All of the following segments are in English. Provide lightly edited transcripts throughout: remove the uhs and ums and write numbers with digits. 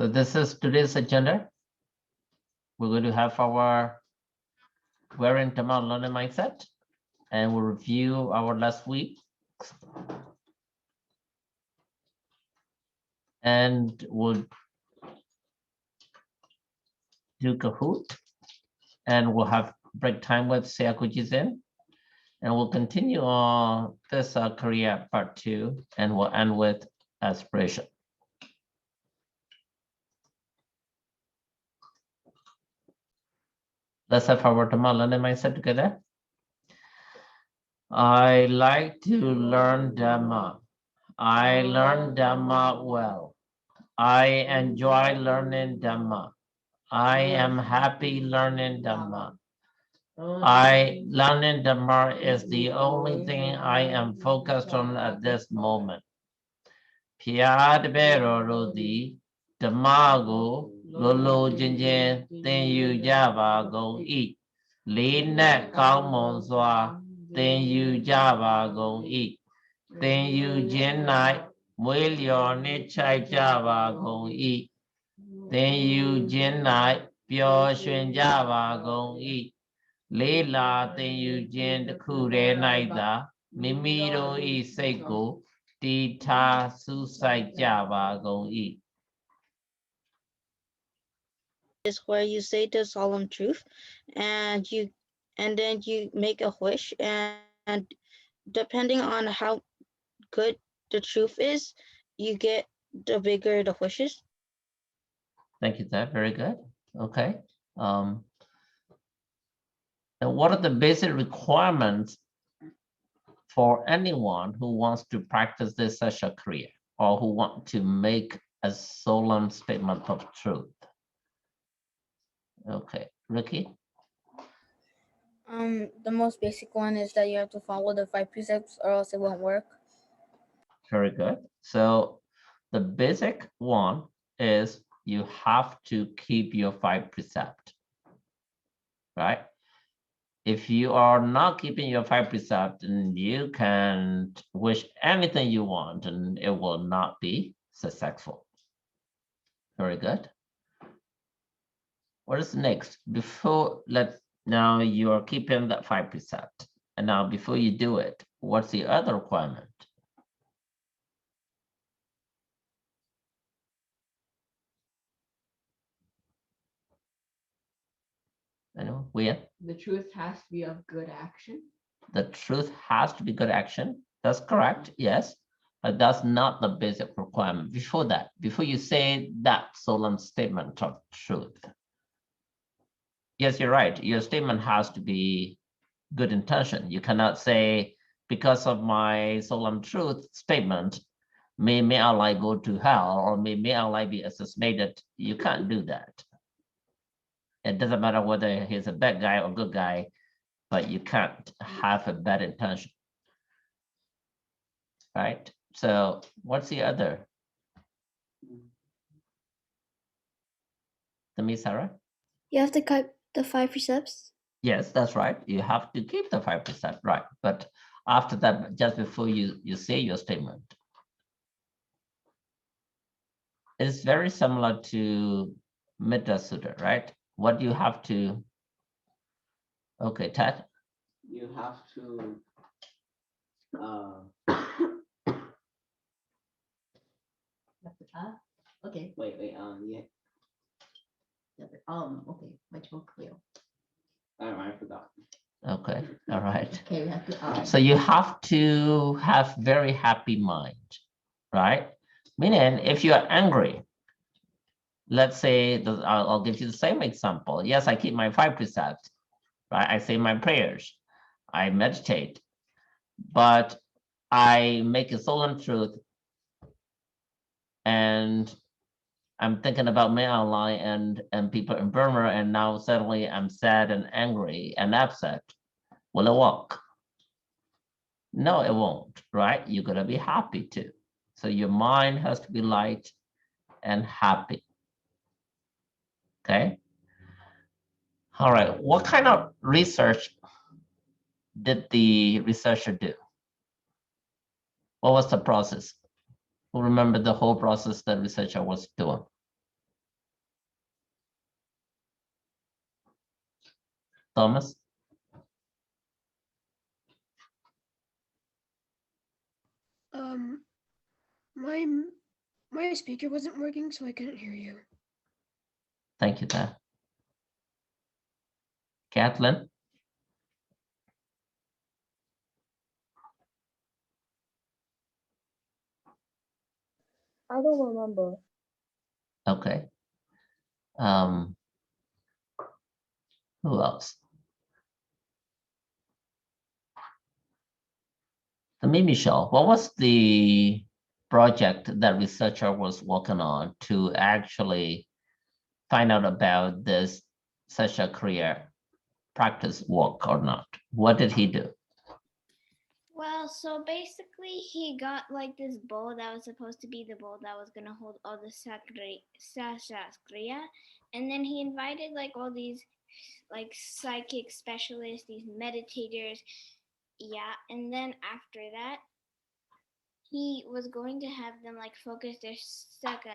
So this is today's agenda. We're going to have our wearing Dhamma learning mindset, and we'll review our last week. And we'll do Kahoot, and we'll have break time with Sacca Kiyiya, and we'll continue on this career part 2, and we'll end with aspiration. Let's have our Dhamma learning mindset together. I like to learn Dhamma. I learn Dhamma well. I enjoy learning Dhamma. I am happy learning Dhamma. Learning Dhamma is the only thing I am focused on at this moment. Phya Tebero Rodi Dhamma go Lolo Jinjin Then yu Java go eat. Li Net Kao Mon Swa Then yu Java go eat. Then yu Jin Night Will your Nichai Java go eat. Then yu Jin Night Pure Shun Java go eat. Lela Then yu Jin the Kure Naida Mimiro E Seiko Tita Susai Java go eat. Is where you say the solemn truth and then you make a wish, and depending on how good the truth is, you get the bigger the wishes. Thank you, Dad. Very good. Okay. And what are the basic requirements for anyone who wants to practice this as a career, or who want to make a solemn statement of truth? Okay, Ricky? The most basic one is that you have to follow the 5 precepts or else it won't work. Very good. So the basic one is you have to keep your 5 precepts, right? If you are not keeping your 5 precepts, then you can wish anything you want and it will not be successful. Very good. What is next? Now you are keeping that 5 precept. And now before you do it, what's the other requirement? The truth has to be of good action. The truth has to be good action. That's correct, yes. But that's not the basic requirement. Before that, before you say that solemn statement of truth. Yes, you're right. Your statement has to be good intention. You cannot say, because of my solemn truth statement, may Allah go to hell, or may Allah be assassinated. You can't do that. It doesn't matter whether he's a bad guy or good guy, but you can't have a bad intention. Right? So what's the other? Sarah? You have to keep the 5 precepts. Yes, that's right. You have to keep the 5 precepts, right? But after that, just before you say your statement, it's very similar to Metta Sutta, right? What you have to, okay, Ted? You have to Okay. wait, yeah. Okay, much more clear. I forgot. Okay, all right. Okay, we have to. So you have to have very happy mind, right? Meaning, if you are angry, let's say, I'll give you the same example. Yes, I keep my 5 precepts, right? I say my prayers, I meditate, but I make a solemn truth, and I'm thinking about May Allah and people in Burma, and now suddenly I'm sad and angry and upset. Will it work? No, it won't, right? You're gonna be happy too. So your mind has to be light and happy. Okay. All right. What kind of research did the researcher do? What was the process? Who remember the whole process that researcher was doing? Thomas? My my speaker wasn't working, so I couldn't hear you. Thank you, Dad. Kathleen? I don't remember. Okay. Who else? The Mimi Show. What was the project that researcher was working on to actually find out about this such a career practice work or not? What did he do? Well, so basically, he got like this bowl that was supposed to be the bowl that was gonna hold all the Sacca and then he invited like all these like psychic specialists, these meditators, yeah, and then after that, he was going to have them like focus their Sacca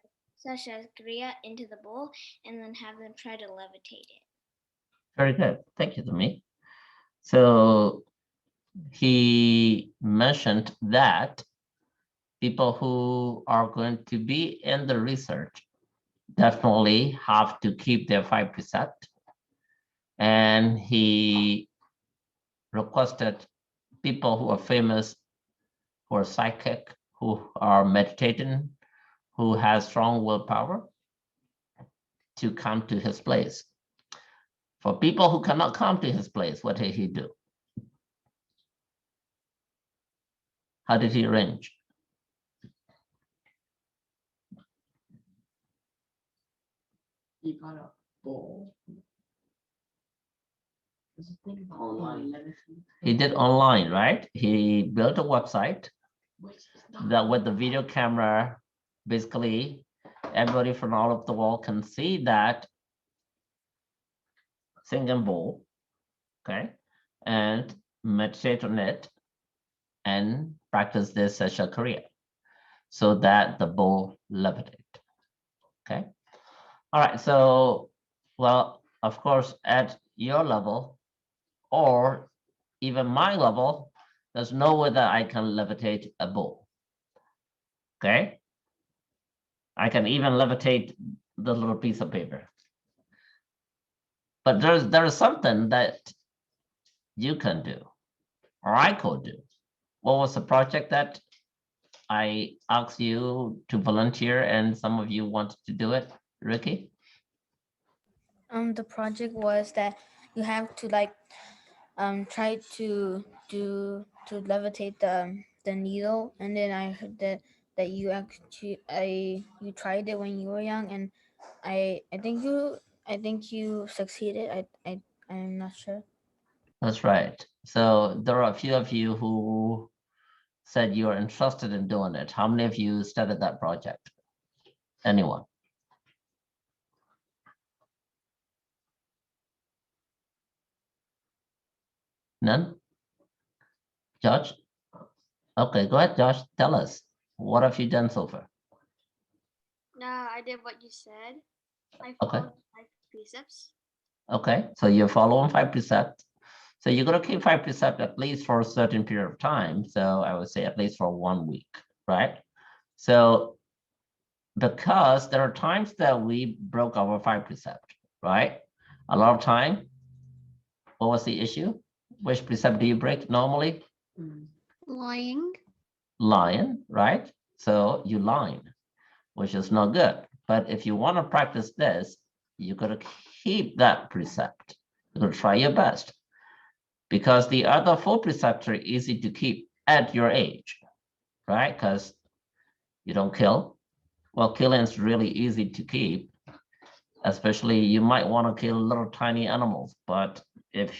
into the bowl and then have them try to levitate it. Very good. Thank you, Dami. So he mentioned that people who are going to be in the research definitely have to keep their 5 precepts. And he requested people who are famous, who are psychic, who are meditating, who has strong willpower to come to his place. For people who cannot come to his place, what did he do? How did he arrange? You got a bowl. Just think about Online. He did online, right? He built a website which is not that with the video camera, basically everybody from all over the world can see that singing bowl, okay, and meditate on it and practice this as a career so that the bowl levitate, okay? All right, so, well, of course, at your level or even my level, there's no way that I can levitate a bowl, okay? I can even levitate the little piece of paper. But there is something that you can do, or I could do. What was the project that I asked you to volunteer and some of you wanted to do it, Ricky? The project was that you have to like try to levitate the needle, and then I heard that you actually you tried it when you were young, and I think you succeeded. I'm not sure. That's right. So there are a few of you who said you're interested in doing it. How many of you started that project? Anyone? None? Josh? Okay, go ahead, Josh. Tell us. What have you done so far? No, I did what you said. I Okay. followed 5 precepts. Okay, so you're following 5 precepts. So you're going to keep 5 precepts at least for a certain period of time. So I would say at least for 1 week, right? So because there are times that we broke our 5 precepts, right? A lot of time. What was the issue? Which precept do you break normally? Lying. Lying, right? So you lying, which is not good. But if you want to practice this, you got to keep that precept. You got to try your best, because the other 4 precepts are easy to keep at your age, right? Because you don't kill. Well, killing is really easy to keep, especially you might want to kill little tiny animals, but if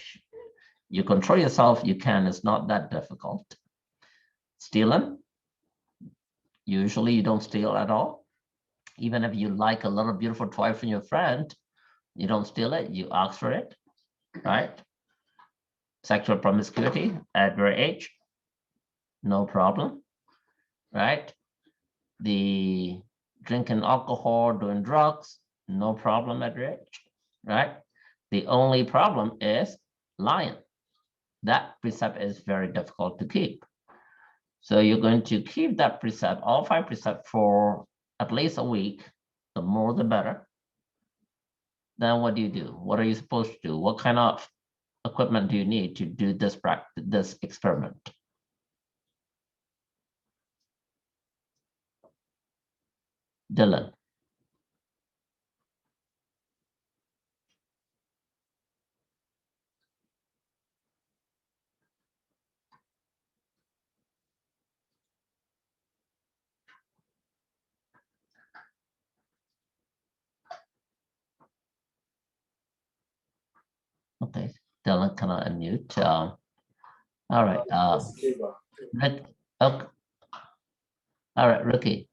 you control yourself, you can. It's not that difficult. Stealing, usually you don't steal at all. Even if you like a little beautiful toy from your friend, you don't steal it, you ask for it, right? Sexual promiscuity at your age, no problem, right? The drinking alcohol, doing drugs, no problem at your age, right? The only problem is lion. That precept is very difficult to keep. So you're going to keep that precept, all 5 precepts, for at least a week. The more, the better. Then what do? What are you supposed to do? What kind of equipment do you need to do this practice, this experiment? Dylan. Okay, Dylan cannot unmute. All right. Rick, okay. All right, Ricky.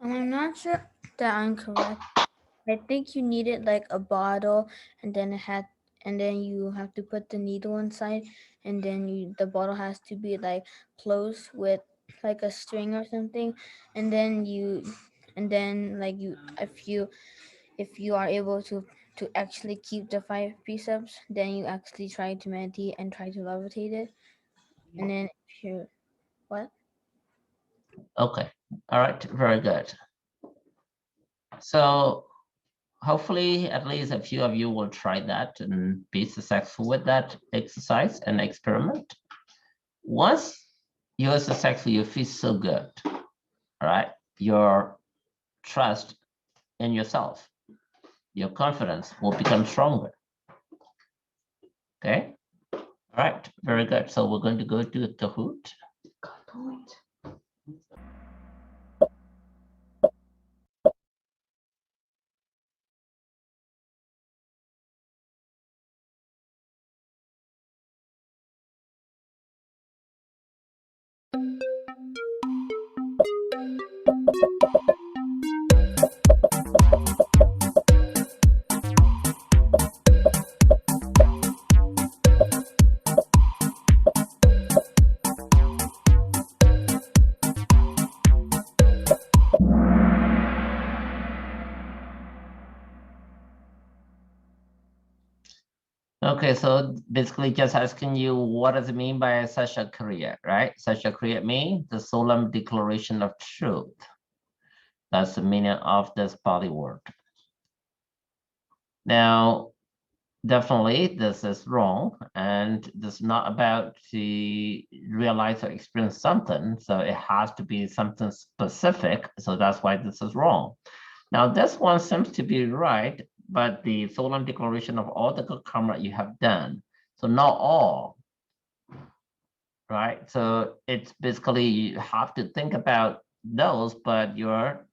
I'm not sure that I'm correct. I think you needed like a bottle, and then you have to put the needle inside, and then the bottle has to be like closed with like a string or something, and then like if you are able to actually keep the 5 precepts, then you actually try to meditate and try to levitate it, and then if you what? Okay. All right. Very good. So hopefully at least a few of you will try that and be successful with that exercise and experiment. Once you're successful, you feel so good. All right. Your trust in yourself, your confidence will become stronger. Okay. All right. Very good. So we're going to go to Kahoot. Okay, so basically just asking you, what does it mean by Sacca Kiyiya, right? Sacca Kiyiya means the solemn declaration of truth. That's the meaning of this Pali word. Now, definitely this is wrong, and this is not about to realize or experience something, so it has to be something specific, so that's why this is wrong. Now, this one seems to be right, but the solemn declaration of all the good karma you have done, so not all, right? So it's basically you have to think about those, but you're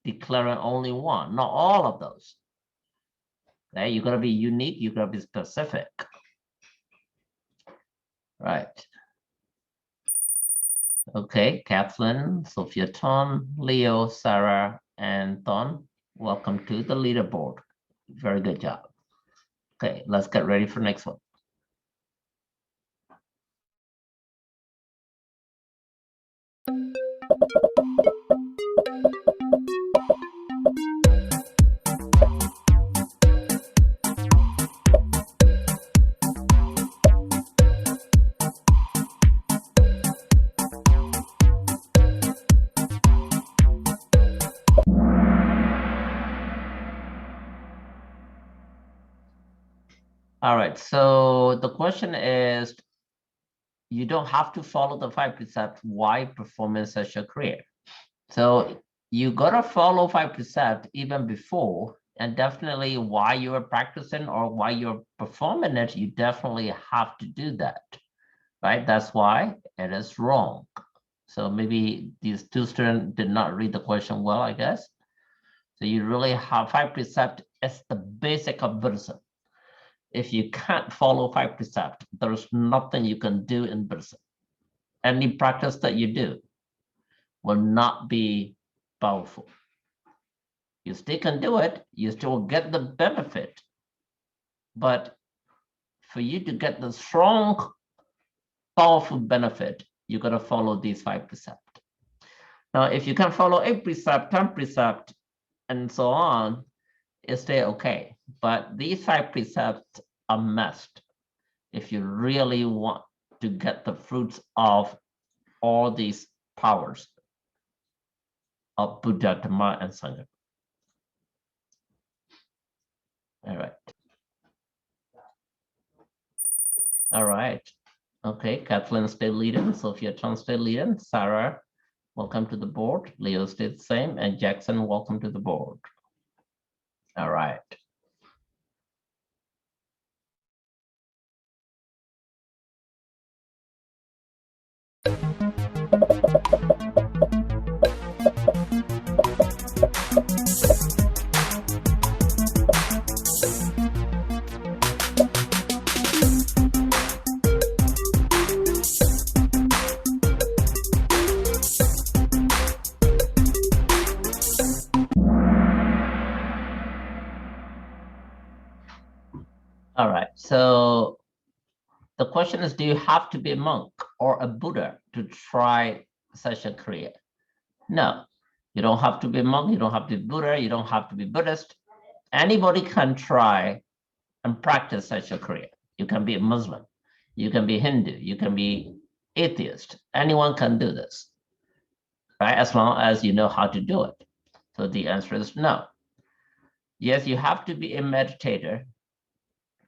declaring only one, not all of those. Okay, you gotta be unique, you gotta be specific. Right. Okay, Kathleen, Sophia Ton, Leo, Sarah, and Don, welcome to the leaderboard. Very good job. Okay, let's get ready for next one. All right, so the question is, you don't have to follow the 5 precepts. Why performing such a career? So you gotta follow 5 precepts even before, and definitely while you're practicing or while you're performing it, you definitely have to do that, right? That's why it is wrong. So maybe these 2 students did not read the question well, I guess. So you really have 5 precepts as the basic of Buddhism. If you can't follow 5 precepts, there's nothing you can do in Buddhism. Any practice that you do will not be powerful. You still can do it, you still get the benefit. But for you to get the strong, powerful benefit, you got to follow these 5 precepts. Now, if you can follow 8 precept, 10 precept, and so on, it's still okay. But these 5 precepts a must if you really want to get the fruits of all these powers of Buddha, Dhamma, and Sangha. All right. All right. Okay, Kathleen stayed leading, Sophia Chan stayed leading, Sarah, welcome to the board, Leo stayed the same, and Jackson, welcome to the board. All right. All right, so the question is, do you have to be a monk or a Buddha to try such a Kriya? No, you don't have to be a monk, you don't have to be Buddha, you don't have to be Buddhist. Anybody can try and practice such a Kriya. You can be a Muslim, you can be Hindu, you can be atheist. Anyone can do this, right? As long as you know how to do it. So the answer is no. Yes, you have to be a meditator.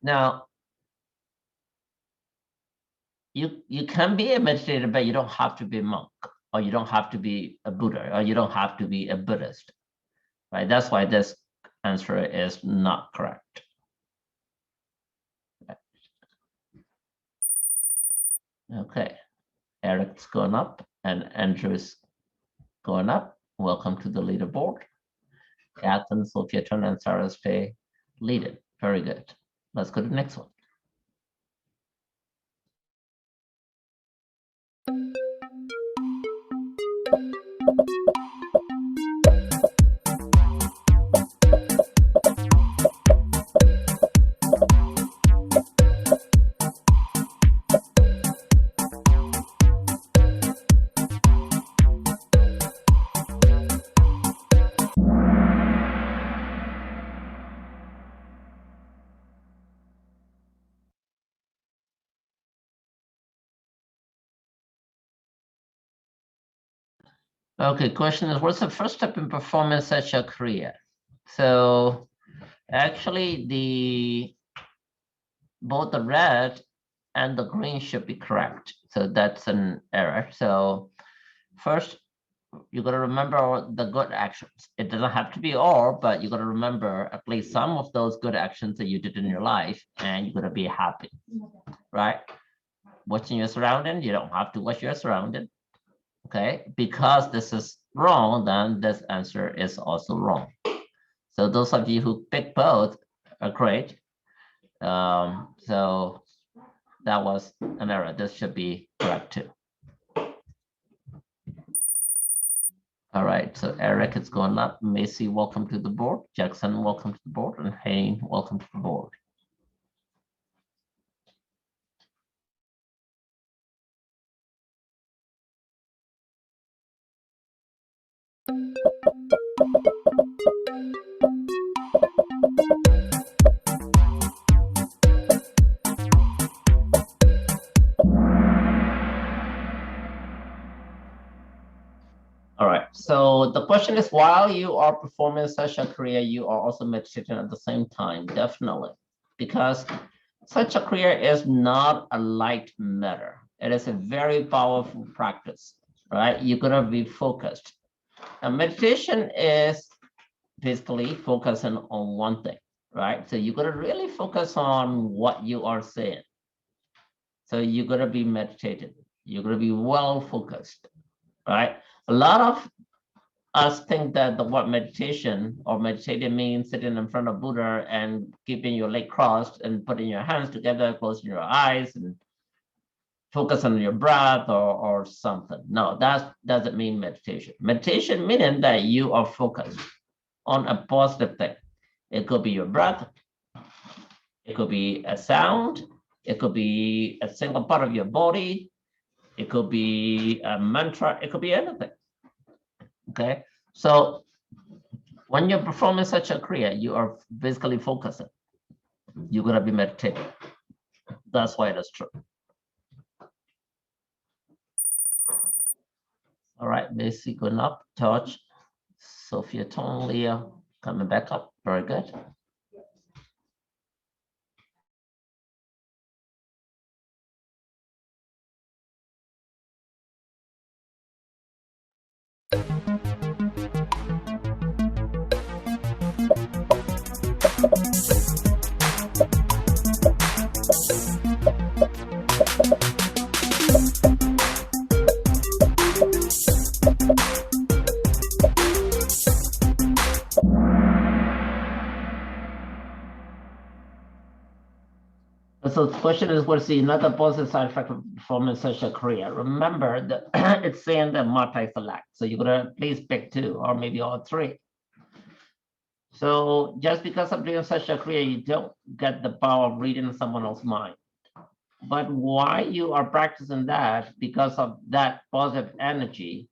Now, you can be a meditator, but you don't have to be a monk, or you don't have to be a Buddha, or you don't have to be a Buddhist, right? That's why this answer is not correct. Okay, Eric's going up and Andrew's going up. Welcome to the leaderboard. Catherine, Sophia Turner, and Sarah stay leading. Very good. Let's go to the next one. Okay, question is, what's the first step in performing such a Kriya? So actually both the red and the green should be correct. So that's an error. So first, you got to remember the good actions. It doesn't have to be all, but you got to remember at least some of those good actions that you did in your life, and you're going to be happy, right? Watching your surroundings, you don't have to watch your surroundings. Okay, because this is wrong, then this answer is also wrong. So those of you who pick both are great. So that was an error. This should be correct too. All right, so Eric is going up. Macy, welcome to the board. Jackson, welcome to the board. And Hayne, welcome to the board. All right, so the question is, while you are performing such a Kriya, you are also meditating at the same time, definitely, because such a Kriya is not a light matter. It is a very powerful practice, right? You're gonna be focused. And meditation is basically focusing on one thing, right? So you're gonna really focus on what you are saying. So you're gonna be meditating. You're gonna be well focused, right? A lot of us think that the word meditation or meditating means sitting in front of Buddha and keeping your leg crossed and putting your hands together, closing your eyes and focus on your breath or something. No, that doesn't mean meditation. Meditation meaning that you are focused on a positive thing. It could be your breath. It could be a sound. It could be a single part of your body. It could be a mantra. It could be anything. Okay, so when you're performing such a Kriya, you are basically focusing. you're gonna be meditating. That's why that's true. All right, Macy going up, George, Sophia, Tom, Leah coming back up. Very good. So the question is, what's the another positive side effect of performing such a career? Remember that it's saying that multi-select. So you're gonna please pick two or maybe all three. So just because of doing such a career, you don't get the power of reading someone else's mind. But why you are practicing that, because of that positive energy,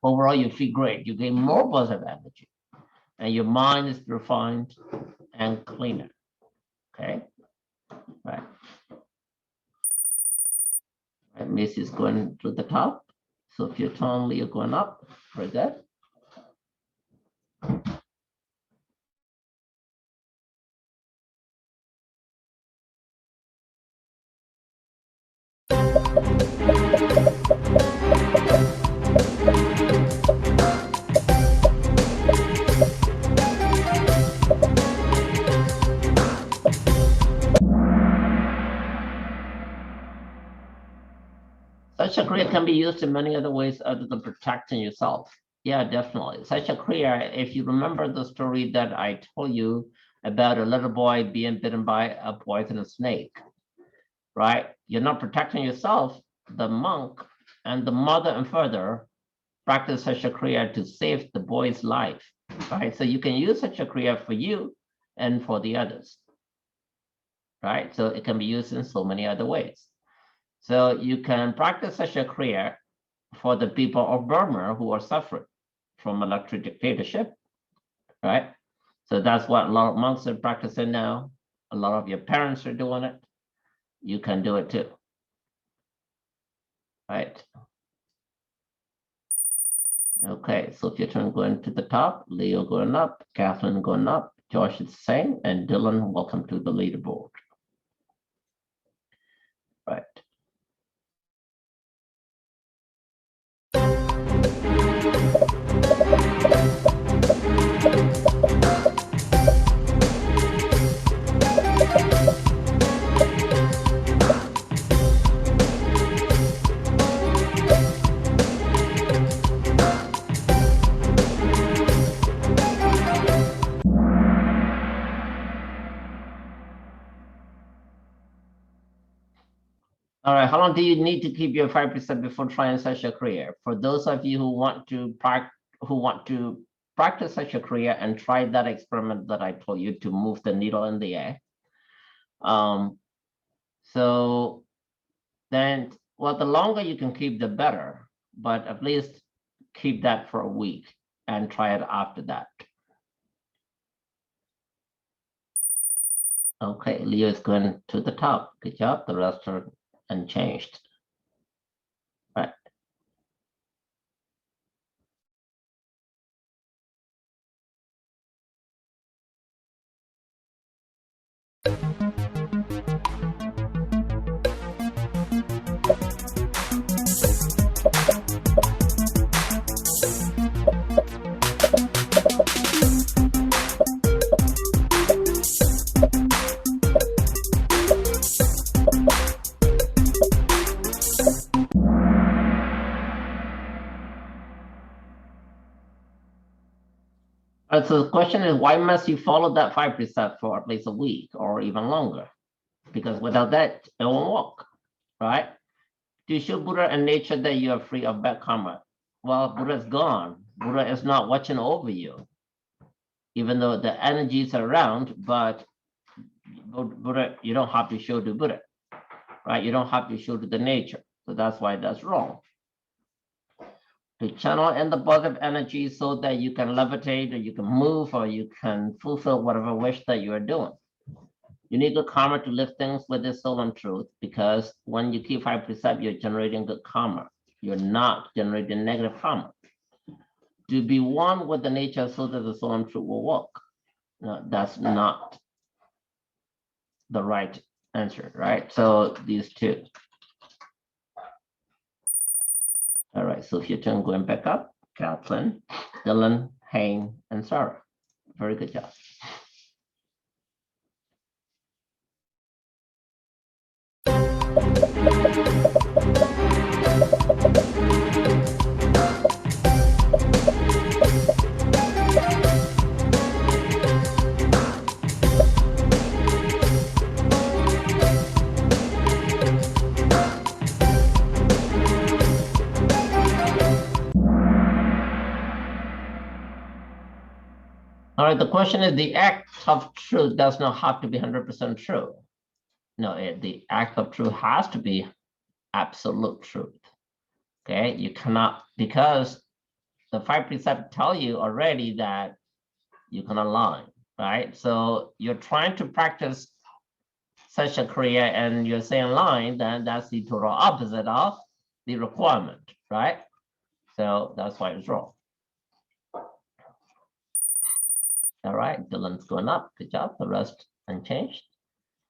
overall you feel great. You gain more positive energy and your mind is refined and cleaner. Okay, right. And Miss is going to the top. So if you're totally, you're going up. Very good. Such a career can be used in many other ways other than protecting yourself. Yeah, definitely. Such a career, if you remember the story that I told you about a little boy being bitten by a poisonous snake, right? You're not protecting yourself. The monk and the mother and father practice such a career to save the boy's life, right? So you can use such a career for you and for the others, right? So it can be used in so many other ways. So you can practice such a career for the people of Burma who are suffering from electric dictatorship, right? So that's what a lot of monks are practicing now. A lot of your parents are doing it. You can do it too, right? Okay, so if you turn going to the top, Leo going up, Catherine going up, Josh is the same, and Dylan, welcome to the leaderboard. Right. All right, how long do you need to keep your 5% before trying such a career? For those of you who want to practice such a career and try that experiment that I told you to move the needle in the air. So then, well, the longer you can keep, the better, but at least keep that for a week and try it after that. Okay, Leo is going to the top. Good job. The rest are unchanged. Right. So the question is, why must you follow that 5% for at least a week or even longer? Because without that, it won't work, right? To show Buddha and nature that you are free of bad karma. Well, Buddha's gone. Buddha is not watching over you, even though the energies are around, but Buddha, you don't have to show to Buddha, right? You don't have to show to the nature. So that's why that's wrong. To channel in the positive energy so that you can levitate or you can move or you can fulfill whatever wish that you are doing. You need good karma to live things with this solemn truth, because when you keep 5 precepts, you're generating good karma. You're not generating negative karma. To be one with the nature so that the solemn truth will work. No, that's not the right answer, right? So these two. All right, so your turn going back up. Kaplan, Dylan, Hayne, and Sarah. Very good job. All right, the question is, the act of truth does not have to be 100% true. No, the act of truth has to be absolute truth. Okay, you cannot, because the 5 precepts tell you already that you cannot lie, right? So you're trying to practice Sacca Kiyiya and you're saying lying, then that's the total opposite of the requirement, right? So that's why it's wrong. All right, Dylan's going up. Good job. The rest unchanged.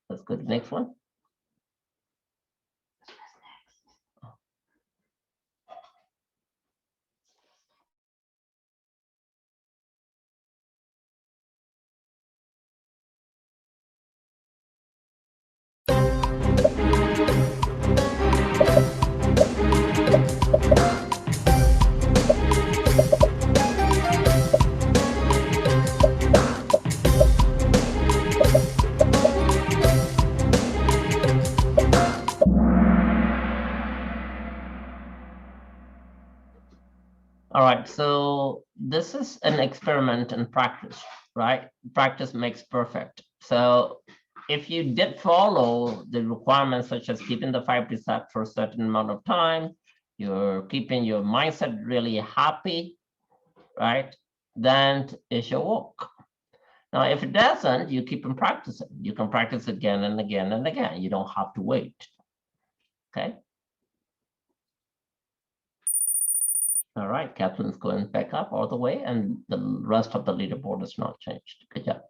Let's go to the next one. All right, so this is an experiment in practice, right? Practice makes perfect. So if you did follow the requirements, such as keeping the 5 precepts for a certain amount of time, you're keeping your mindset really happy, right? Then it should work. Now, if it doesn't, you keep on practicing. You can practice again and again and again. You don't have to wait, okay? All right, Catherine's going back up all the way, and the rest of the leaderboard is not changed. Good job.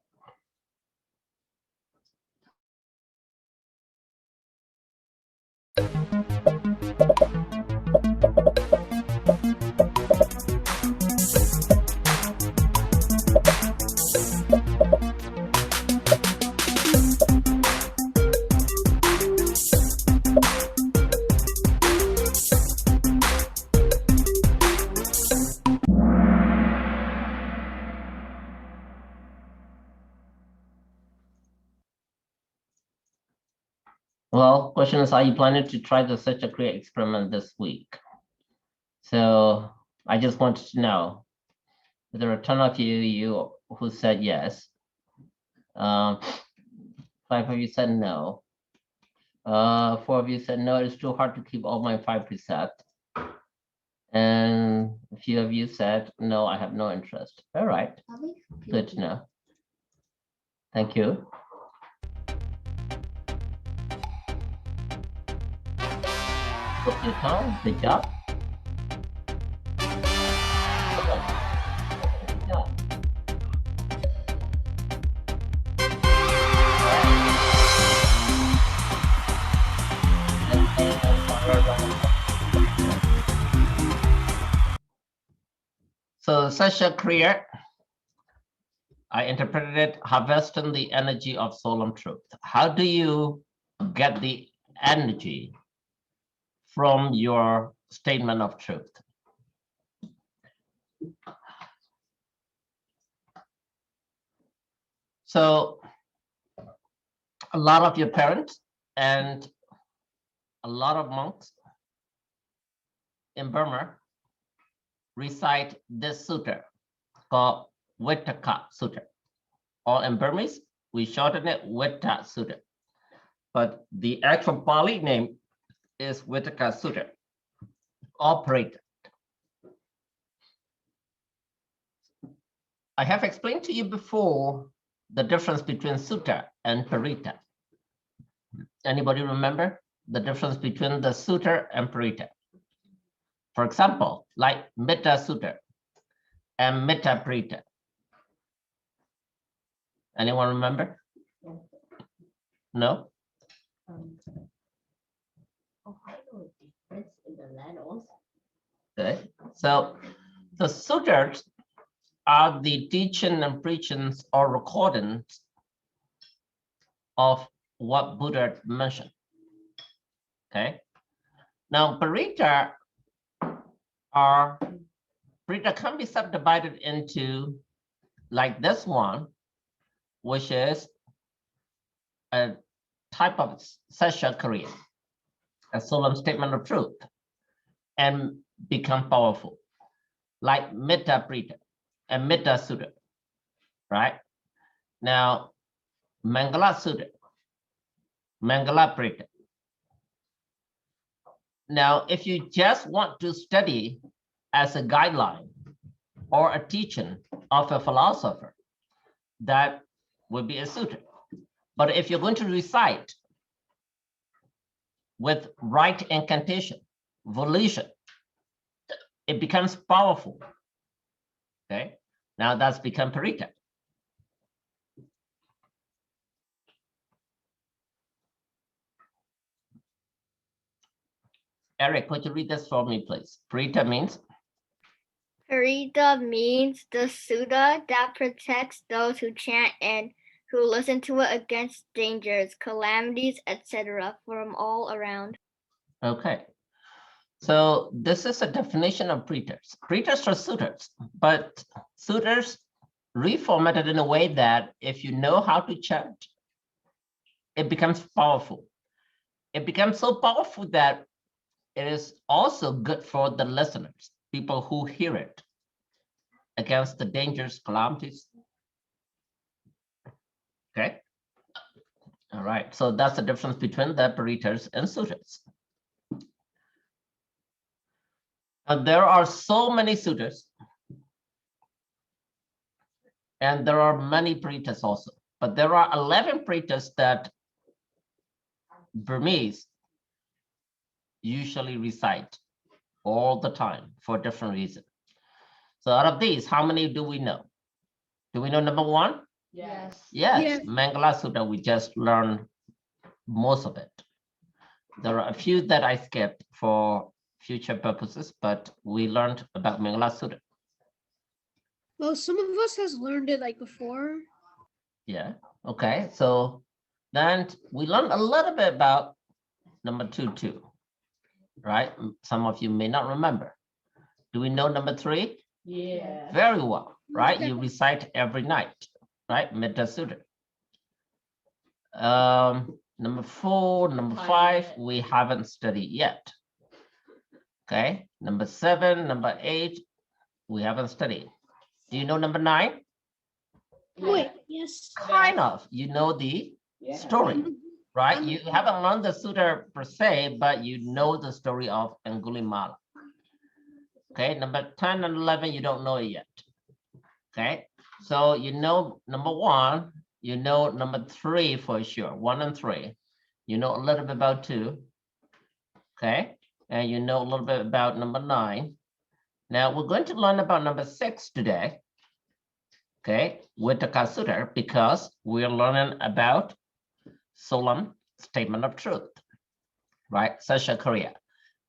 Well, question is, are you planning to try the Sacca Kiyiya experiment this week? So I just wanted to know, there are a ton of you who said yes. 5 of you said no. 4 of you said no, it's too hard to keep all my 5 precepts. And a few of you said, no, I have no interest. All right, good to know. Thank you. Took your time, good job. Good job. So Sacca Kiyiya, I interpreted it, harvesting the energy of solemn truth. How do you get the energy from your statement of truth? So a lot of your parents and a lot of monks in Burma recite this sutra called Vittaka Sutra. Or in Burmese, we shorten it Vitta Sutra. But the actual Pali name is Vittaka Sutra. Operated. I have explained to you before the difference between sutta and parita. Anybody remember the difference between the sutta and parita? For example, like Metta Sutta and Metta Parita. Anyone remember? No? Okay. So the sutras are the teaching and preachings or recordings of what Buddha mentioned. Okay. Now, Parita can be subdivided into like this one, which is a type of Sacca Kiyiya, a solemn statement of truth, and become powerful, like Metta Parita and Metta Sutta, right? Now, Mangala Sutta, Mangala Parita. Now, if you just want to study as a guideline or a teaching of a philosopher, that would be a sutta. But if you're going to recite with right incantation, volition, it becomes powerful. Okay, now that's become parita. Eric, could you read this for me, please? Parita means? Parita means the Sutta that protects those who chant and who listen to it against dangers, calamities, etc. from all around. Okay. So this is a definition of pretas. Pretas are suitors, but suitors reformatted in a way that if you know how to chant, it becomes powerful. It becomes so powerful that it is also good for the listeners, people who hear it, against the dangers, calamities. Okay. All right. So that's the difference between the Paritas and Sutras. Now, there are so many Sutras, and there are many Paritas also, but there are 11 Paritas that Burmese usually recite all the time for different reasons. So out of these, how many do we know? Do we know number one? Yes. Yes, Yeah. Mangala Sutta, we just learned most of it. There are a few that I skipped for future purposes, but we learned about Mangala Sutta. Well, some of us has learned it like before. Yeah, okay, so then we learned a little bit about number two too, right? Some of you may not remember. Do we know number three? Yeah. Very well, right? Okay. You recite every night, right? Metta Sutta. Number four, number five, we haven't studied yet. Okay, number seven, number eight, we haven't studied. Do you know number nine? Wait, yes. Kind of, you know the story, right? You haven't learned the sutta per se, but you know the story of Angulimala. Okay, number 10 and 11, you don't know it yet. Okay, so you know number one, you know number three for sure, 1 and 3. You know a little bit about 2. Okay, and you know a little bit about number 9. Now we're going to learn about number 6 today. Okay, with the Sutta, because we're learning about solemn statement of truth, right? Sacca Kiyiya.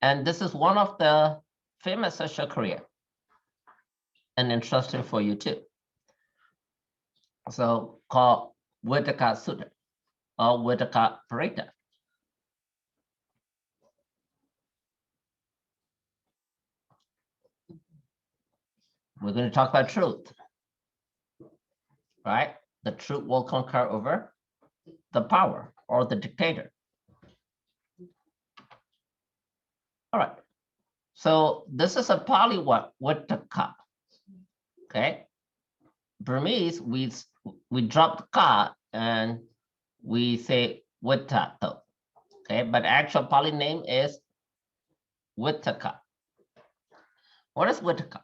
And this is one of the famous Sacca Kiyiya, and interesting for you too. So called Vedaka Sutta or Vedaka Parita. We're going to talk about truth, right? The truth will conquer over the power or the dictator. All right. So this is a Pali word, Vedaka. Okay. Burmese, we drop the ka and we say Vettato. Okay, but actual Pali name is Vettaka. What is Vettaka?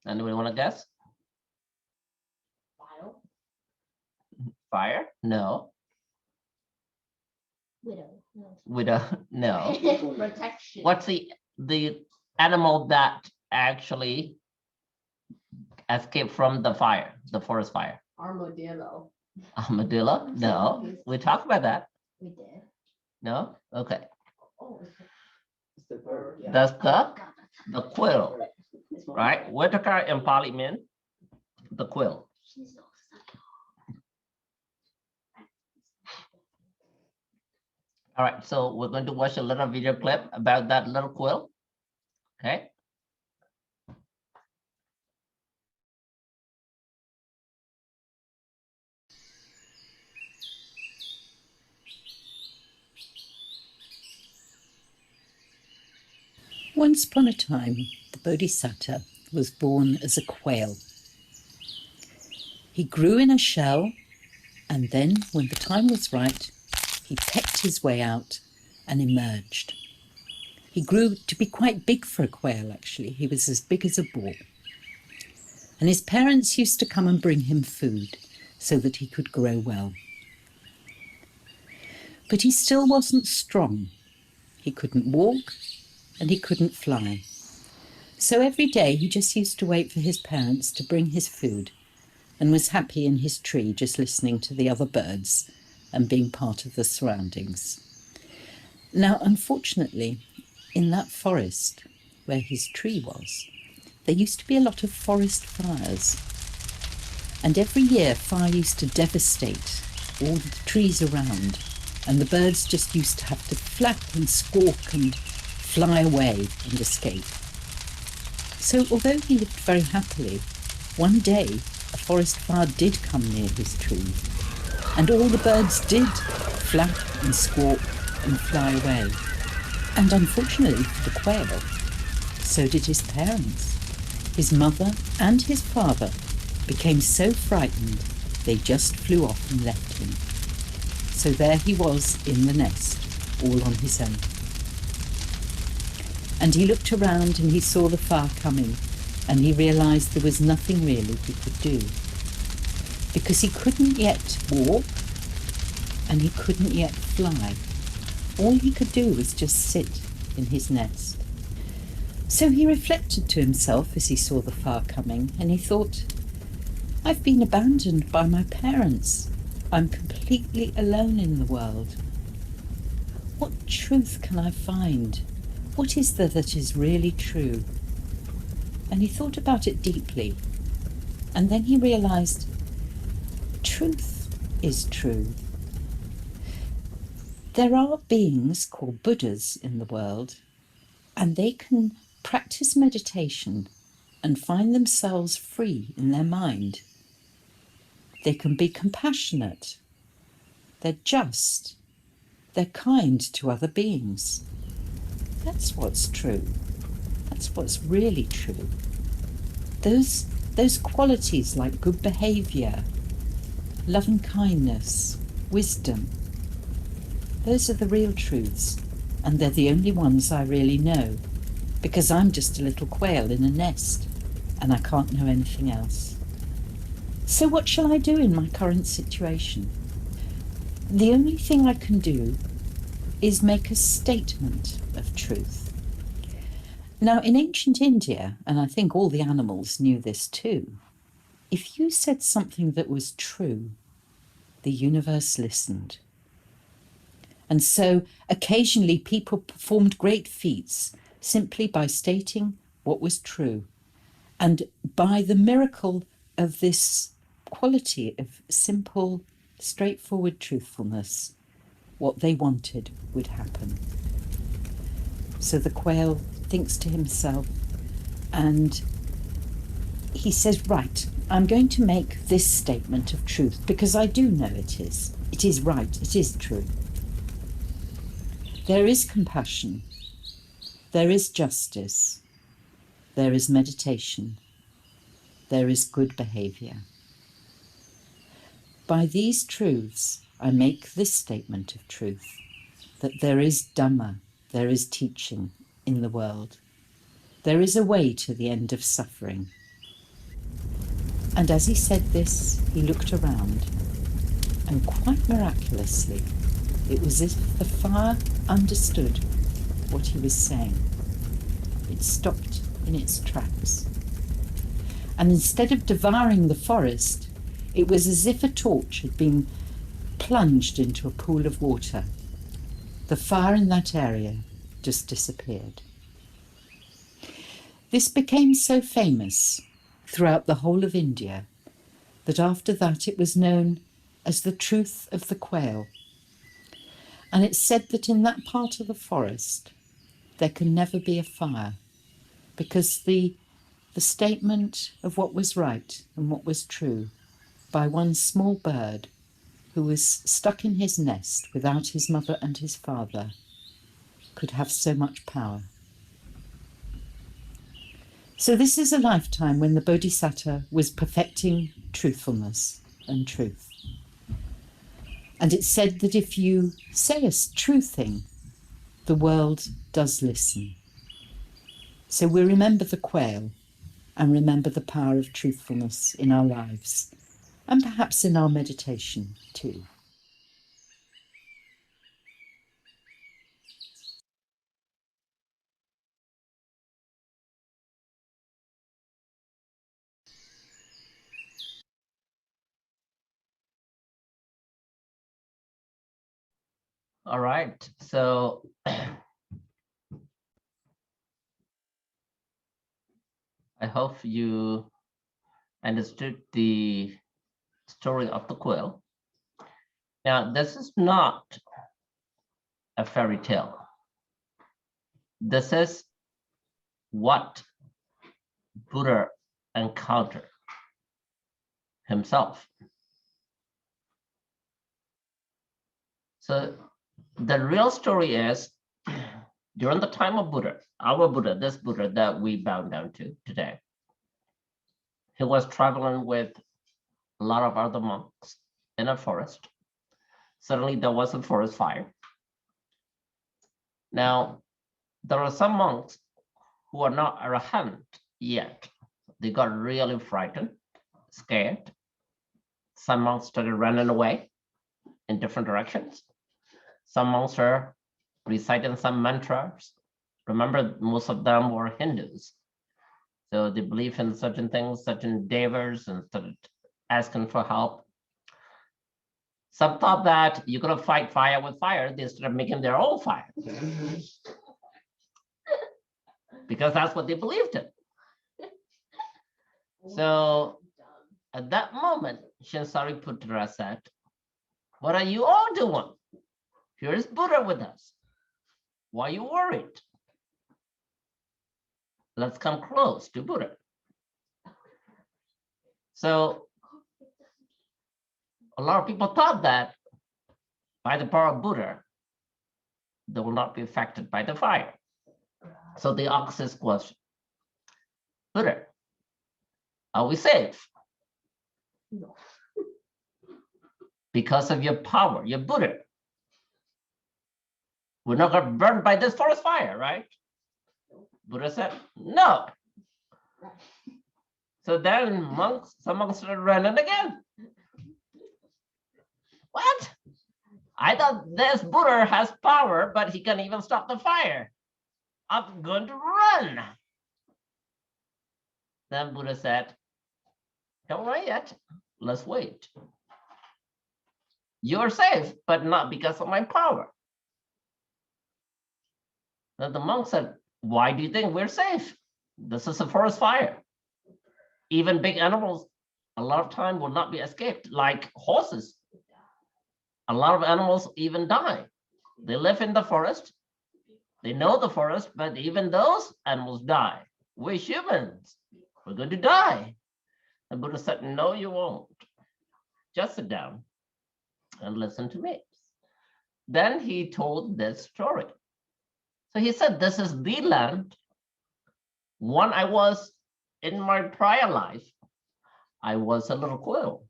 Anybody want to guess? Fire? No. Widow? No. Protection. What's the animal that actually escaped from the fire, the forest fire? Armadillo. Armadillo? No. We talked about that. We did. No? Okay. Oh, It's the bird. Yeah. That's the quill, right? Whitaker in Parliament, the quill. All right, so we're going to watch a little video clip about that little quill. Okay. Once upon a time, the Bodhisattva was born as a quail. He grew in a shell, and then, when the time was right, he pecked his way out and emerged. He grew to be quite big for a quail, actually. He was as big as a ball. And his parents used to come and bring him food so that he could grow well. But he still wasn't strong. He couldn't walk, and he couldn't fly. So every day he just used to wait for his parents to bring his food and was happy in his tree just listening to the other birds and being part of the surroundings. Now, unfortunately, in that forest where his tree was, there used to be a lot of forest fires. And every year fire used to devastate all the trees around, and the birds just used to have to flap and squawk and fly away and escape. So although he lived very happily, one day a forest fire did come near his tree, and all the birds did flap and squawk and fly away. And unfortunately for the quail, so did his parents. His mother and his father became so frightened they just flew off and left him. So there he was in the nest, all on his own. And he looked around and he saw the fire coming, and he realised there was nothing really he could do, because he couldn't yet walk and he couldn't yet fly. All he could do was just sit in his nest. So he reflected to himself as he saw the fire coming, and he thought, I've been abandoned by my parents. I'm completely alone in the world. What truth can I find? What is there that is really true? And he thought about it deeply, and then he realised truth is true. There are beings called Buddhas in the world, and they can practice meditation and find themselves free in their mind. They can be compassionate, they're just, they're kind to other beings. That's what's true. That's what's really true. Those qualities like good behaviour, loving kindness, wisdom, those are the real truths, and they're the only ones I really know, because I'm just a little quail in a nest, and I can't know anything else. So what shall I do in my current situation? The only thing I can do is make a statement of truth. Now, in ancient India, and I think all the animals knew this too, if you said something that was true, the universe listened. And so occasionally people performed great feats simply by stating what was true. And by the miracle of this quality of simple, straightforward truthfulness, what they wanted would happen. So the quail thinks to himself, and he says, right, I'm going to make this statement of truth, because I do know it is. It is right, it is true. There is compassion, there is justice, there is meditation, there is good behaviour. By these truths, I make this statement of truth, that there is Dhamma, there is teaching in the world. There is a way to the end of suffering. And as he said this, he looked around, and quite miraculously, It was as if the fire understood what he was saying. It stopped in its tracks. And instead of devouring the forest, it was as if a torch had been plunged into a pool of water. The fire in that area just disappeared. This became so famous throughout the whole of India that after that it was known as the truth of the quail. And it's said that in that part of the forest there can never be a fire, because the statement of what was right and what was true by one small bird who was stuck in his nest without his mother and his father could have so much power. So this is a lifetime when the Bodhisattva was perfecting truthfulness and truth. And it's said that if you say a true thing, the world does listen. So we remember the quail and remember the power of truthfulness in our lives, and perhaps in our meditation too. All right, so I hope you understood the story of the quail. Now, this is not a fairy tale. This is what Buddha encountered himself. So the real story is, during the time of Buddha, our Buddha, this Buddha that we bow down to today, he was traveling with a lot of other monks in a forest. Suddenly there was a forest fire. Now, there are some monks who are not arahant yet. They got really frightened, scared. Some monks started running away in different directions. Some monks are reciting some mantras. Remember, most of them were Hindus. So they believe in certain things, certain devas, and started asking for help. Some thought that you're going to fight fire with fire. They started making their own fire. Because that's what they believed in. So at that moment, Shinsariputra said, "What are you all doing? Here is Buddha with us. Why are you worried? Let's come close to Buddha." So a lot of people thought that by the power of Buddha, they will not be affected by the fire. So they asked this question: Buddha, are we safe? No. Because of your power, your Buddha. We're not going to burn by this forest fire, right? Buddha said, no. So then some monks started running again. What? I thought this Buddha has power, but he can even stop the fire. I'm going to run. Then Buddha said, don't run yet. Let's wait. You're safe, but not because of my power. Then the monk said, why do you think we're safe? This is a forest fire. Even big animals, a lot of time will not be escaped, like horses. A lot of animals even die. They live in the forest. They know the forest, but even those animals die. We're humans. We're going to die. And Buddha said, no, you won't. Just sit down and listen to me. Then he told this story. So he said, this is the land. When I was in my prior life, I was a little quail.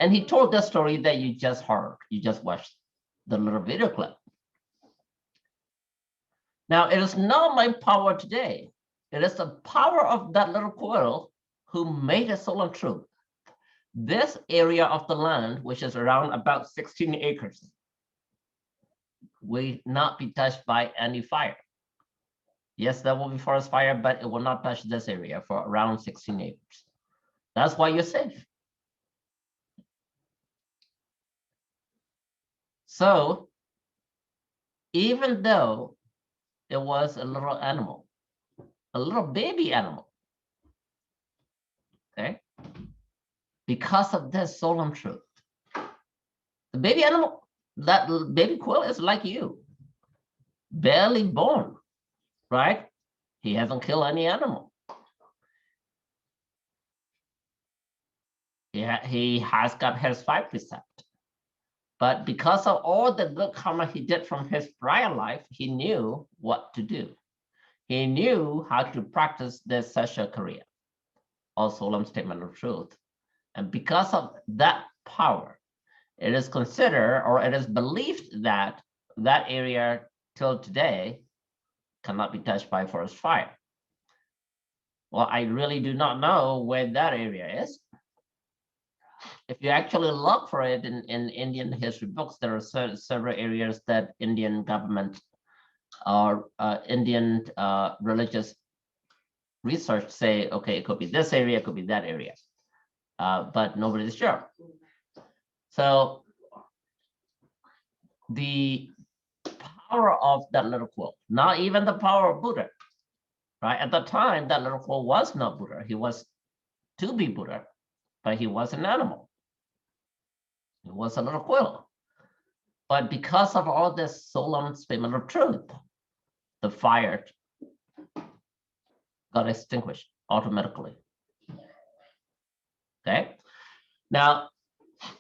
And he told the story that you just heard. You just watched the little video clip. Now, it is not my power today. It is the power of that little quail who made a soul and truth. This area of the land, which is around about 16 acres, will not be touched by any fire. Yes, there will be forest fire, but it will not touch this area for around 16 acres. That's why you're safe. So even though it was a little animal, a little baby animal, okay, because of this solemn truth, the baby animal, that baby quill is like you, barely born, right? He hasn't killed any animal. He has got his 5 precepts. But because of all the good karma he did from his prior life, he knew what to do. He knew how to practice this Sacca Kiyiya, or solemn statement of truth. And because of that power, it is considered, or it is believed that that area till today cannot be touched by forest fire. Well, I really do not know where that area is. If you actually look for it in Indian history books, there are several areas that Indian government or Indian religious research say, okay, it could be this area, it could be that area, but nobody is sure. So the power of that little quill, not even the power of Buddha, right? At the time, that little quill was not Buddha. He was to be Buddha, but he was an animal. It was a little quill. But because of all this solemn statement of truth, the fire got extinguished automatically. Okay. Now,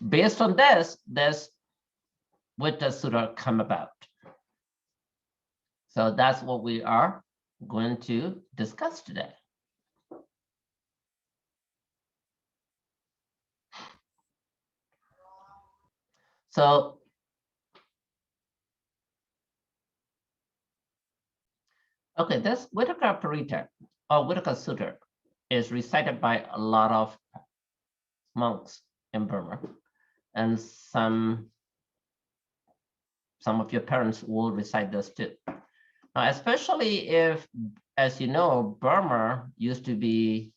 based on this Vitta Sutta come about. So that's what we are going to discuss today. So okay, this Vittaka Parita or Vittaka Sutta is recited by a lot of monks in Burma, and some of your parents will recite this too. Especially if, as you know, Burma used to be,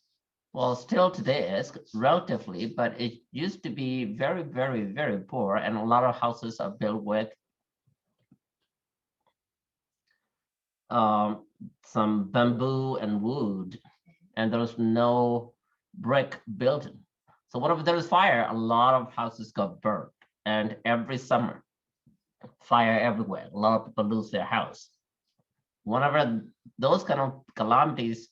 well, still today is relatively, but it used to be very, very, very poor, and a lot of houses are built with some bamboo and wood, and there's no brick building. So whenever there's fire, a lot of houses got burned, and every summer, fire everywhere. A lot of people lose their house. Whenever those kind of calamities,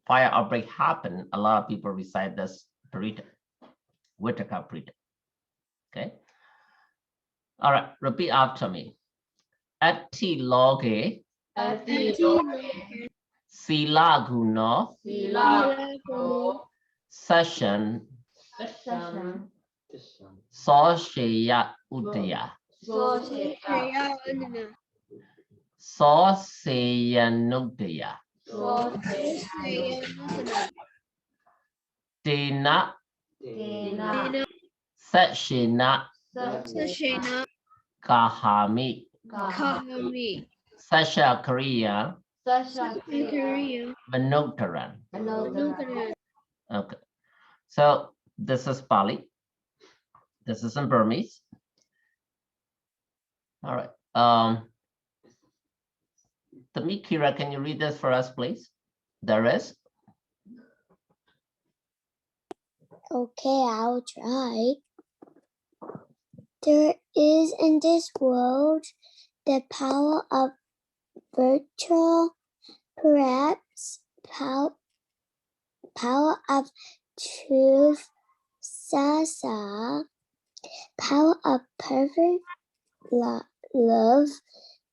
fire outbreak happen, a lot of people recite this Parita, Vittaka Parita. Okay. All right, repeat after me. Atti loge sila guno session Soshaya Udaya. Sosayanudaya. Dena Sashina Kahami. Sacca Kiyiya Manoktaran. Okay. So this is Pali. This is in Burmese. All right. Tamikira, can you read this for us, please? There is. Okay, I'll try. There is in this world the power of virtue, perhaps power of truth, sasa, power of perfect love,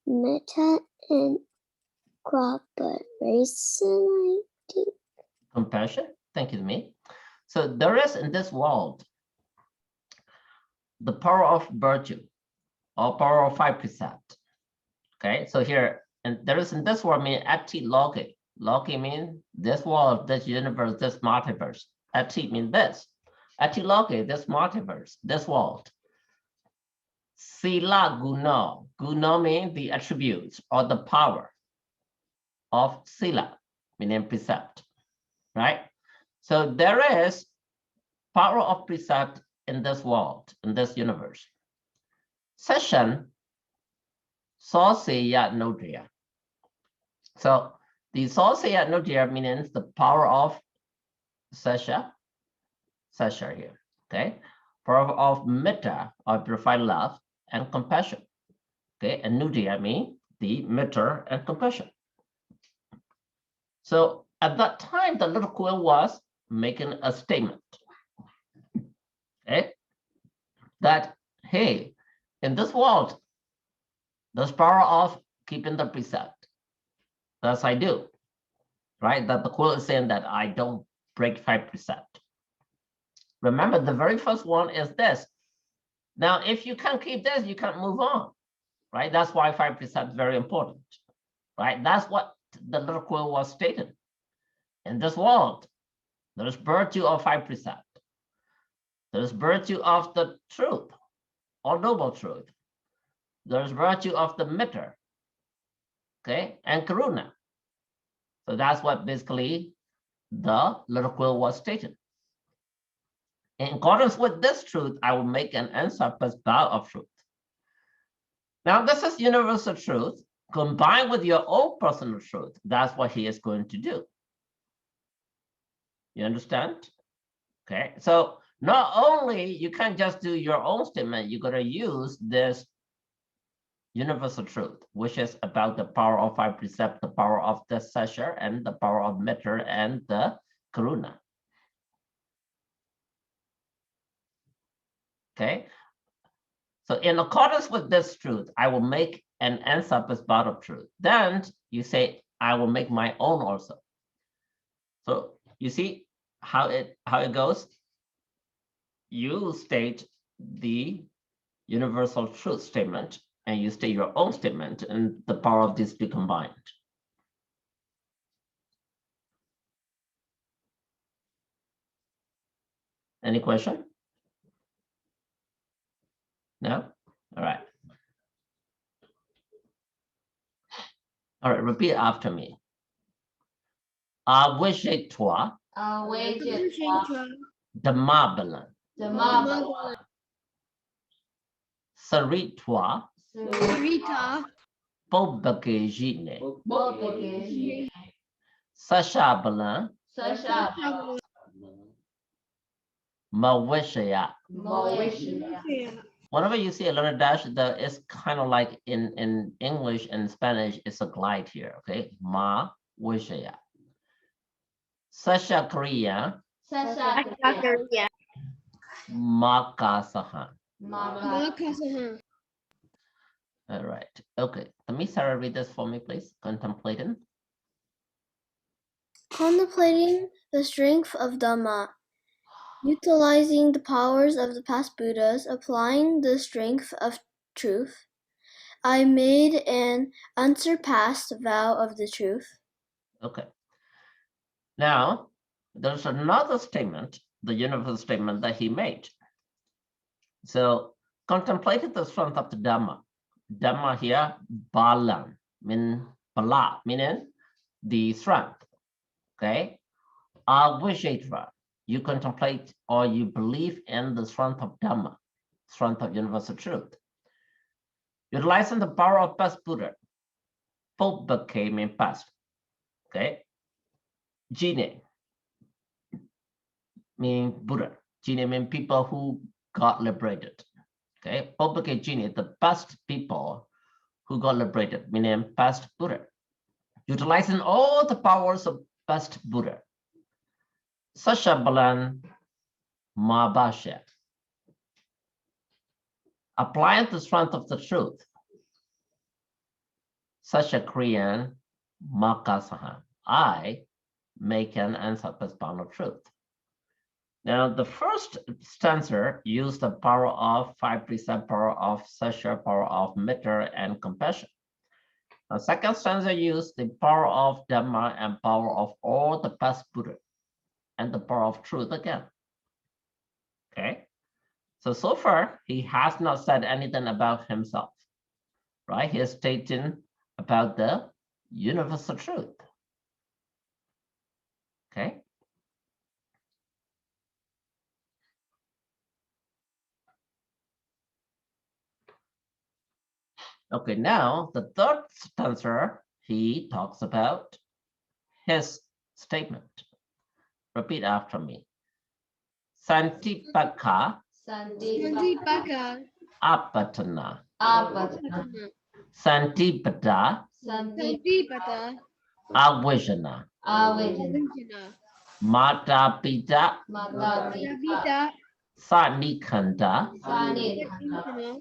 metta, and cooperation. Compassion. Thank you to me. So there is in this world the power of virtue, or power of 5 precepts. Okay, so here, and there is in this world mean atti loki. Loki means this world, this universe, this multiverse. Atti means this. Atti loki, this multiverse, this world. Sila Guno. Guno means the attributes or the power of Sila, meaning precept, right? So there is power of precept in this world, in this universe. Session, Soseya Nodria. So the Soseya Nodria means the power of Sesha here, okay? Power of metta or purified love and compassion, okay? And Nudya means the metta and compassion. So at that time, the little quill was making a statement, okay? That, hey, in this world, there's power of keeping the precept. Thus I do, right? That the quill is saying that I don't break 5 precepts. Remember, the very first one is this. Now, if you can't keep this, you can't move on, right? That's why 5 precepts is very important, right? That's what the little quill was stating. In this world, there is virtue of 5 precepts. There is virtue of the truth, or noble truth. There is virtue of the metta, okay, and karuna. So that's what basically the little quill was stating. In accordance with this truth, I will make an unsurpassed vow of truth. Now, this is universal truth combined with your own personal truth. That's what he is going to do. You understand? Okay, so not only you can't just do your own statement, you're going to use this universal truth, which is about the power of 5 precepts, the power of the sesha, and the power of metta and the karuna. Okay, so in accordance with this truth, I will make an unsurpassed vow of truth. Then you say, I will make my own also. So you see how it goes. You state the universal truth statement, and you state your own statement, and the power of these be combined. Any question? No? All right. All right, repeat after me. Avishitwa Dhammabalan Saritwa Rita, Pobakejine Sashabalan Mawishaya. Whenever you see a letter dash, it's kind of like in English and Spanish, it's a glide here, okay? Ma Wishaya. Sasha Korea Makasahan. Makasahan. All right, okay. Let me Sarah read this for me, please. Contemplating. Contemplating the strength of Dhamma, utilizing the powers of the past Buddhas, applying the strength of truth, I made an unsurpassed vow of the truth. Okay. Now, there's another statement, the universal statement that he made. So, contemplated the strength of the Dhamma. Dhamma here, balan, bala, meaning the strength. Okay. Avishitra, you contemplate or you believe in the strength of Dhamma, strength of universal truth. Utilizing the power of past Buddha. Pobake means past. Okay. Jine means Buddha. Jine means people who got liberated. Okay. Pobake Jine, the past people who got liberated, meaning past Buddha. Utilizing all the powers of past Buddha. Sashabalan Mabasha. Applying the strength of the truth. Sasha Kriyan Makasahan. I make an unsurpassed bound of truth. Now, the first stanza used the power of 5 precepts, power of Sasha, power of metta, and compassion. The second stanza used the power of Dhamma and power of all the past Buddha, and the power of truth again. Okay, So far, he has not said anything about himself, right? He is stating about the universal truth. Okay. Okay, now the third stanza, he talks about his statement. Repeat after me. Santipaka Sandipaka. apatana. Apatana. Santipada Sandipata. avijana. Avijana. Mata pita Madhavita. sanikanda Sanikana.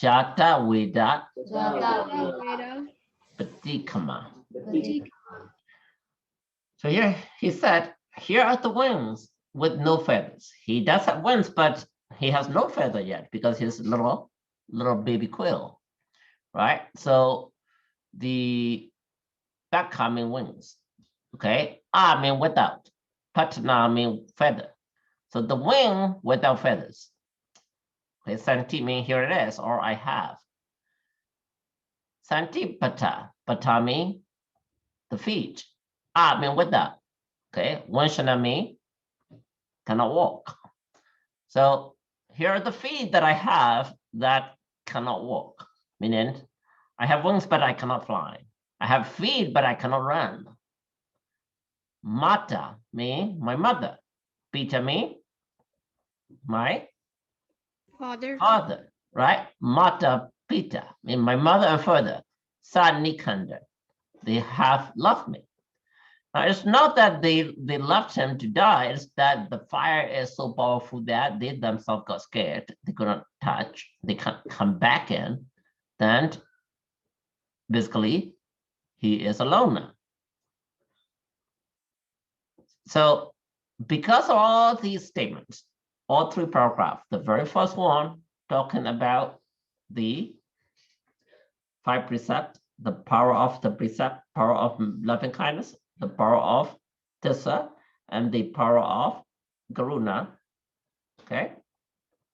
jata veda Veda. patikama. Patika. So here he said, here are the wings with no feathers. He does have wings, but he has no feather yet because he's a little baby quill, right? So the backcoming wings, okay? I mean without, patna mean feather. So the wing without feathers. Okay, santi mean here it is, or I have. Santi pata, pata mean the feet. I mean without. Okay, wanshana mean cannot walk. So here are the feet that I have that cannot walk, meaning I have wings, but I cannot fly. I have feet, but I cannot run. Mata, me, my mother. Pita, me, my father, right? Mata, Pita, mean my mother and father. Sanikanda, they have loved me. Now, it's not that they left him to die, it's that the fire is so powerful that they themselves got scared. They couldn't touch, they can't come back in. Then basically, he is alone now. So because of all these statements, all three paragraphs, the very first one talking about the 5 precepts, the power of the precept, power of loving kindness, the power of tissa, and the power of karuna. Okay.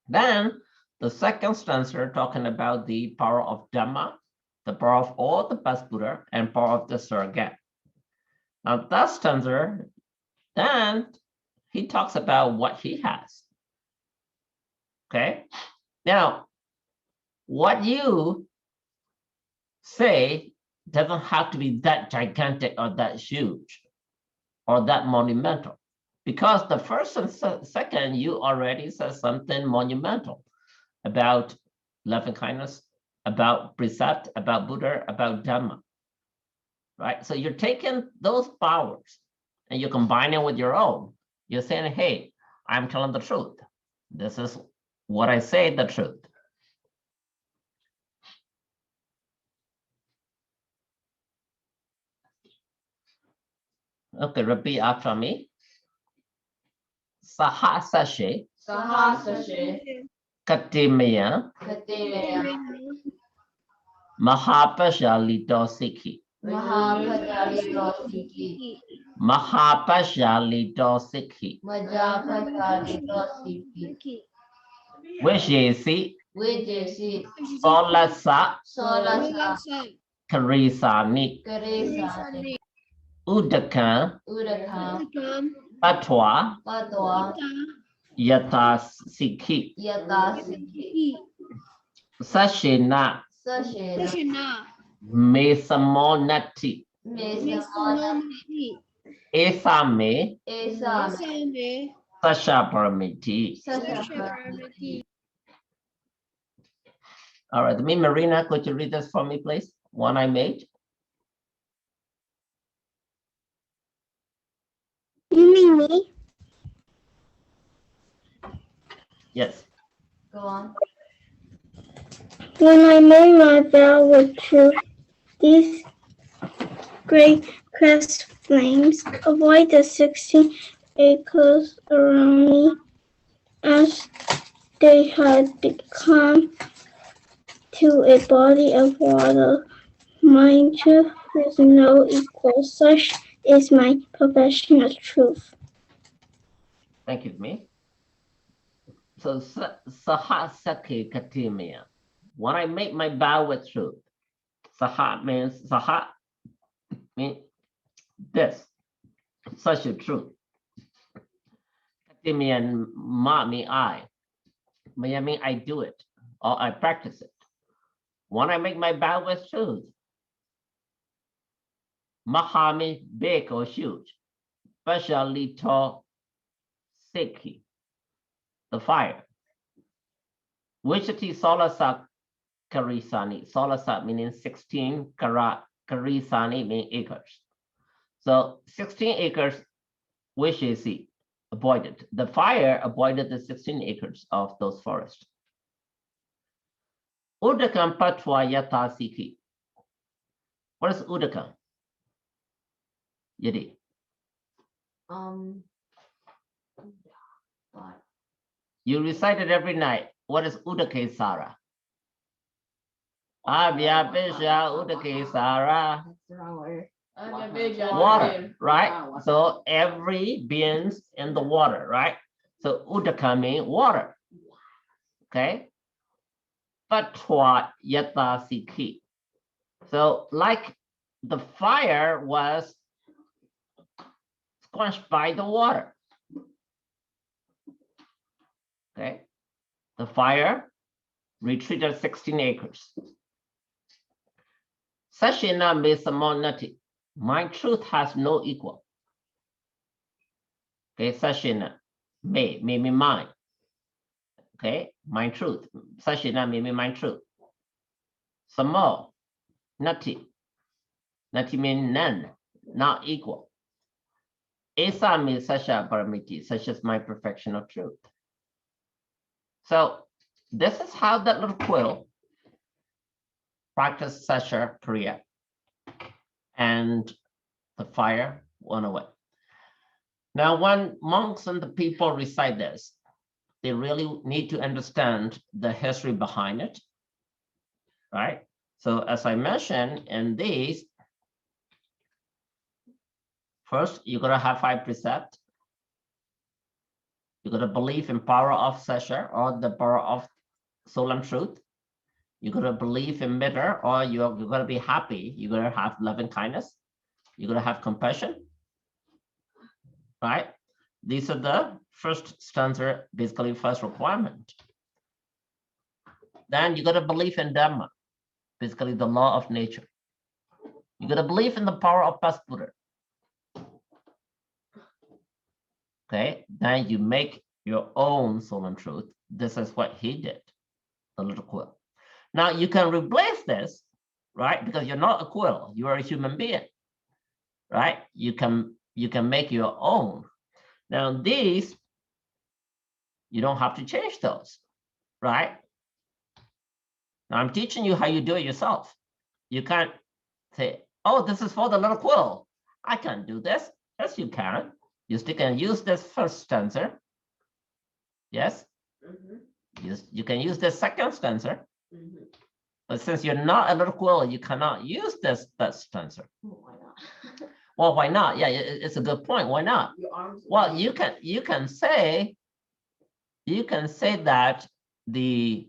Then the second stanza talking about the power of Dhamma, the power of all the past Buddha, and power of the surrogate. Now that stanza, then he talks about what he has. Okay. Now, what you say doesn't have to be that gigantic or that huge or that monumental, because the first and second, you already said something monumental about loving kindness, about precept, about Buddha, about Dhamma, right? So you're taking those powers and you combine it with your own. You're saying, hey, I'm telling the truth. This is what I say, the truth. Okay, repeat after me. Sahasashe Katimaya Mahapashalito Sikhi. Mahapashalito Sikhi. Vijayasi Solasa Karisani Udaka Patwa Yata Sikhi Sashina Mesamonati Esame Sashaparamiti. All right, me, Marina, could you read this for me, please? One I made. You mean me? Yes. Go on. When I made my vow with truth, these great crest flames avoid the 16 acres around me, as they had become to a body of water. My truth is no equal. Such is my profession of truth. Thank you, me. So Sacca Kiyiya. When I make my vow with truth, Sacca means this, such a truth. Kiyiya and ma mean I. May I mean I do it or I practice it. When I make my vow with truth, Maha means big or huge, especially to Seki, the fire. Vishati Solasa Karisani. Solasa meaning 16, Karisani meaning acres. So 16 acres, which is he avoided. The fire avoided the 16 acres of those forests. Udakam Patwa Yata Siki. What is Udakam? Yadi. But You recite it every night. What is Udake Sara? Abya Bisha Udake Sara. that's the wrong order. Water, right? So every beings in the water, right? So Udaka means water. Okay. Patwa Yata Siki. So like the fire was quenched by the water. Okay. The fire retreated 16 acres. Sashina me samonati. My truth has no equal. Okay, Sashina, me mine. Okay, my truth. Sashina me my truth. Samo, nati. Nati means none, not equal. Esa me sasha paramiti, such as my perfection of truth. So this is how that little quill practiced Sasha Kiyiya, and the fire went away. Now, when monks and the people recite this, they really need to understand the history behind it, right? So as I mentioned in these, first, you're gonna have 5 precepts. You're gonna believe in power of Sasha or the power of solemn truth. You're gonna believe in mitter, or you're gonna be happy. You're gonna have loving kindness. You're gonna have compassion, right? These are the first stanza, basically first requirement. Then you got to believe in Dhamma, basically the law of nature. You got to believe in the power of past Buddha. Okay, then you make your own solemn truth. This is what he did, the little quill. Now you can replace this, right? Because you're not a quill, you are a human being, right? You can make your own. Now these, you don't have to change those, right? Now I'm teaching you how you do it yourself. You can't say, oh, this is for the little quill. I can't do this. Yes, you can. You still can use this first stanza. Yes. You can use this second stanza. But since you're not a little quill, you cannot use this third stanza. Why not? Well, why not? Yeah, it's a good point. Why not? Well, you can say that this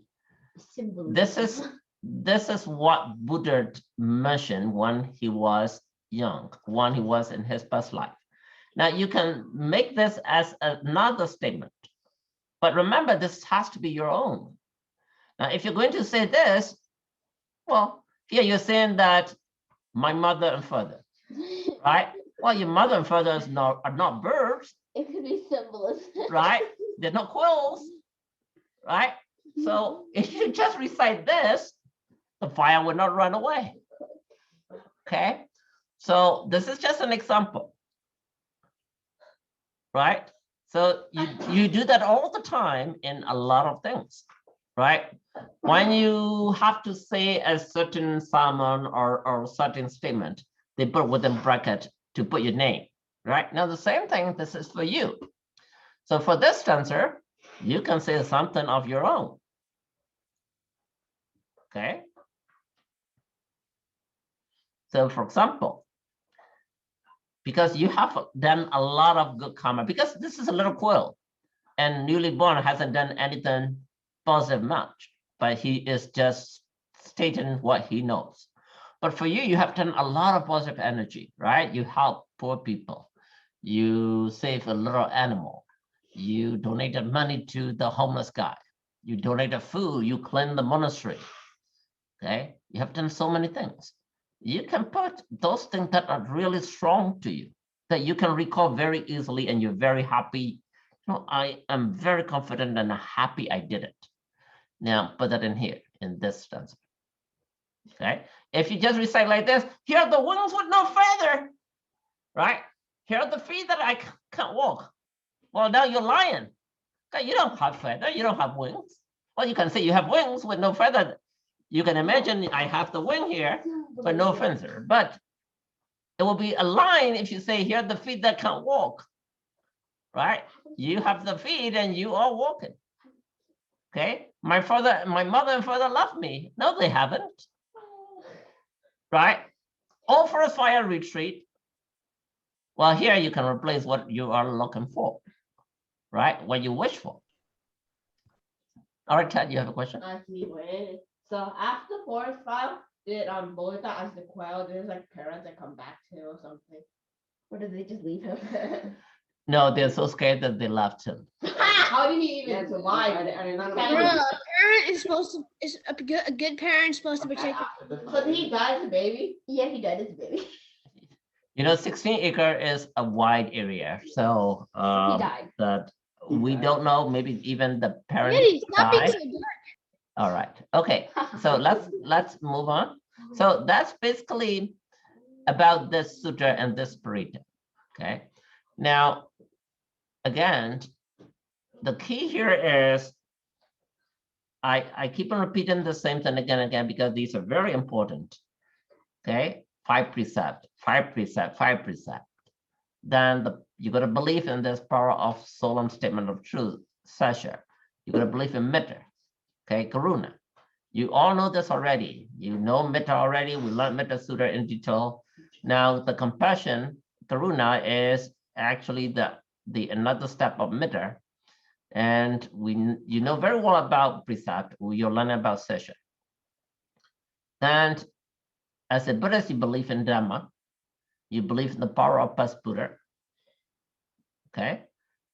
is what Buddha mentioned when he was young, when he was in his past life. Now you can make this as another statement, but remember this has to be your own. Now, if you're going to say this, well, here you're saying that my mother and father, right? Well, your mother and father are not birds. It could be symbolism. Right? They're not quills, right? So if you just recite this, the fire would not run away. Okay? So this is just an example, right? So you do that all the time in a lot of things, right? When you have to say a certain sermon or certain statement, they put within bracket to put your name, right? Now the same thing, this is for you. So for this stanza, you can say something of your own. Okay. So for example, because you have done a lot of good karma, because this is a little quill, and newly born hasn't done anything positive much, but he is just stating what he knows. But for you, you have done a lot of positive energy, right? You help poor people. You save a little animal. You donated money to the homeless guy. You donated food. You cleaned the monastery. Okay, you have done so many things. You can put those things that are really strong to you, that you can recall very easily, and you're very happy. I am very confident and happy I did it. Now put that in here, in this stanza. Okay, if you just recite like this, here are the wings with no feather, right? Here are the feet that I can't walk. Well, now you're lying. Okay, you don't have feather, you don't have wings. Well, you can say you have wings with no feather. You can imagine I have the wing here, but no feather. But it will be a line if you say here are the feet that can't walk, right? You have the feet and you are walking. Okay, my mother and father love me. No, they haven't. Right? All for a fire retreat. Well, here you can replace what you are looking for, right? What you wish for. All right, Ted, you have a question? So after forest fire, did Bolita as the quail, there's like parents that come back to or something? Or did they just leave him? No, they're so scared that they left him. How did he even survive? Bro, a parent is supposed to a good parent is supposed to protect it. So did he die as a baby? Yeah, he died as a baby. You know, 16 acre is a wide area, so He died. that we don't know. Maybe even the parents Really, stop being died. so dark. All right. Okay. So let's move on. So that's basically about this sutra and this parita. Okay. Now, again, the key here is I keep on repeating the same thing again and again because these are very important. Okay. 5 precept, 5 precept, 5 precept. Then you got to believe in this power of solemn statement of truth, Sacca. You got to believe in metta. Okay, karuna. You all know this already. You know metta already. We learned metta sutra in detail. Now the compassion, karuna, is actually the another step of metta. And you know very well about precept. You're learning about Sacca. And as a Buddhist, you believe in Dhamma. You believe in the power of Pasputa. Okay.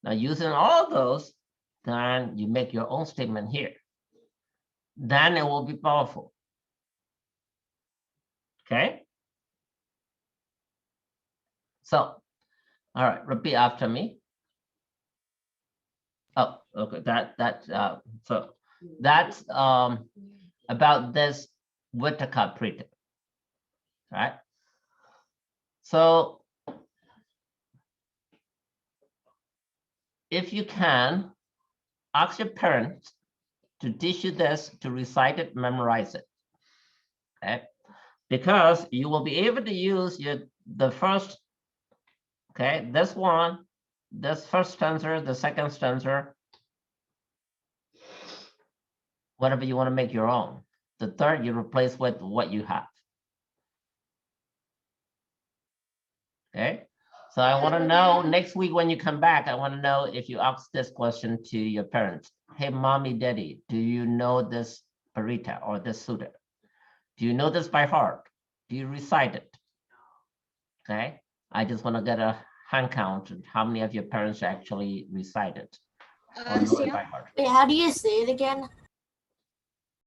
Now using all those, then you make your own statement here. Then it will be powerful. Okay. So, all right, repeat after me. Oh, okay. So that's about this Vittaka Prita. Right. So if you can, ask your parents to teach you this, to recite it, memorize it. Okay. Because you will be able to use the first, okay, this one, this first stanza, the second stanza, whatever you want to make your own. The third, you replace with what you have. Okay. So I want to know next week when you come back, I want to know if you ask this question to your parents. Hey, mommy, daddy, do you know this parita or this sutta? Do you know this by heart? Do you recite it? Okay. I just want to get a hand count of how many of your parents actually recite it or know it by heart. Wait, how do you say it again?